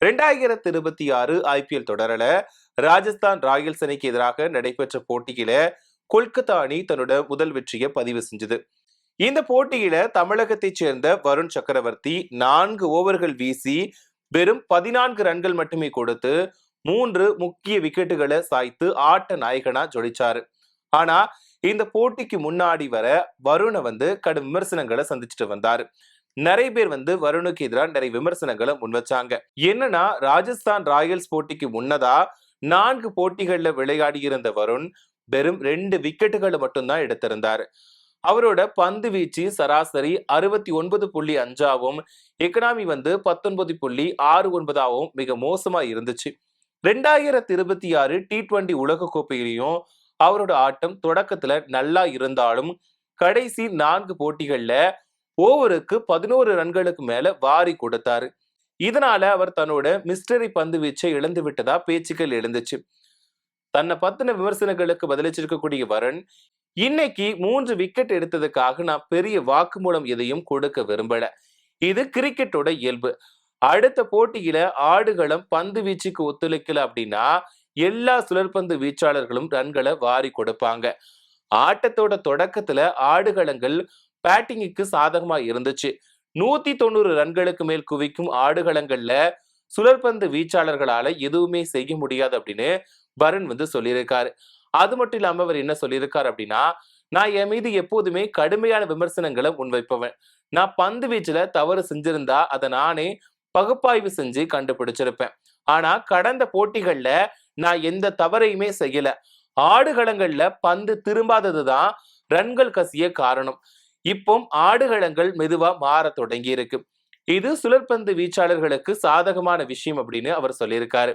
2026 IPL தொடரில Rajasthan Royals அணிக்கு எதிராக நடைபெற்ற போட்டியில கொல்கத்தா அணி தன்னோட முதல் வெற்றியை பதிவு செஞ்சது. இந்த போட்டியில தமிழகத்தைச் சேர்ந்த வருண் சக்கரவர்த்தி 4 ஓவர்கள் வீசி வெறும் 14 ரன்கள் மட்டுமே கொடுத்து 3 முக்கிய விக்கெட்டுகளை சாய்த்து ஆட்ட நாயகனா ஜொலிச்சாரு. ஆனா இந்த போட்டிக்கு முன்னாடி வர வருணை கடும் விமர்சனங்களை சந்திச்சுட்டு வந்தாரு. நிறைய பேர் வருணுக்கு எதிராக நிறைய விமர்சனங்களை முன் வச்சாங்க. என்னன்னா, ராஜஸ்தான் ராயல்ஸ் போட்டிக்கு முன்னதா 4 போட்டிகள்ல விளையாடி இருந்த வருண் வெறும் 2 விக்கெட்டுகளை மட்டும்தான் எடுத்திருந்தாரு. அவரோட பந்து வீச்சு சராசரி 69.5ஆவும் எக்கனாமி 19.69ஆவும் மிக மோசமா இருந்துச்சு. 2026 T20 உலக கோப்பையிலையும் அவரோட ஆட்டம் தொடக்கத்துல நல்லா இருந்தாலும் கடைசி 4 போட்டிகள்ல ஓவருக்கு 11 ரன்களுக்கு மேல வாரி கொடுத்தாரு. இதனால அவர் தன்னோட மிஸ்டரி பந்து வீச்சை இழந்து விட்டதா பேச்சுக்கள் எழுந்துச்சு. தன்னை பத்தின விமர்சனங்களுக்கு பதிலளிச்சிருக்கக்கூடிய வருண், இன்னைக்கு 3 விக்கெட் எடுத்ததுக்காக நான் பெரிய வாக்குமூலம் எதையும் கொடுக்க விரும்பல. இது கிரிக்கெட்டோட இயல்பு. அடுத்த போட்டியில ஆடுகளம் பந்து வீச்சுக்கு ஒத்துழைக்கல அப்படின்னா எல்லா சுழற்பந்து வீச்சாளர்களும் ரன்களை வாரி கொடுப்பாங்க. ஆட்டத்தோட தொடக்கத்துல ஆடுகளங்கள் பேட்டிங்குக்கு சாதகமா இருந்துச்சு. 190 ரன்களுக்கு மேல் குவிக்கும் ஆடுகளங்கள்ல சுழற்பந்து வீச்சாளர்களால எதுவுமே செய்ய முடியாது அப்படின்னு வருண் சொல்லியிருக்காரு. அது மட்டும் இல்லாம அவர் என்ன சொல்லியிருக்காரு அப்படின்னா, நான் என் மீது எப்போதுமே கடுமையான விமர்சனங்களை முன்வைப்பவன். நான் பந்து வீச்சுல தவறு செஞ்சிருந்தா அதை நானே பகுப்பாய்வு செஞ்சு கண்டுபிடிச்சிருப்பேன். ஆனா கடந்த போட்டிகள்ல நான் எந்த தவறையுமே செய்யல. ஆடுகளங்கள்ல பந்து திரும்பாததுதான் ரன்கள் கசிய காரணம். இப்போ ஆடுகளங்கள் மெதுவா மாற தொடங்கி இருக்கு. இது சுழற்பந்து வீச்சாளர்களுக்கு சாதகமான விஷயம் அப்படின்னு அவர் சொல்லியிருக்காரு.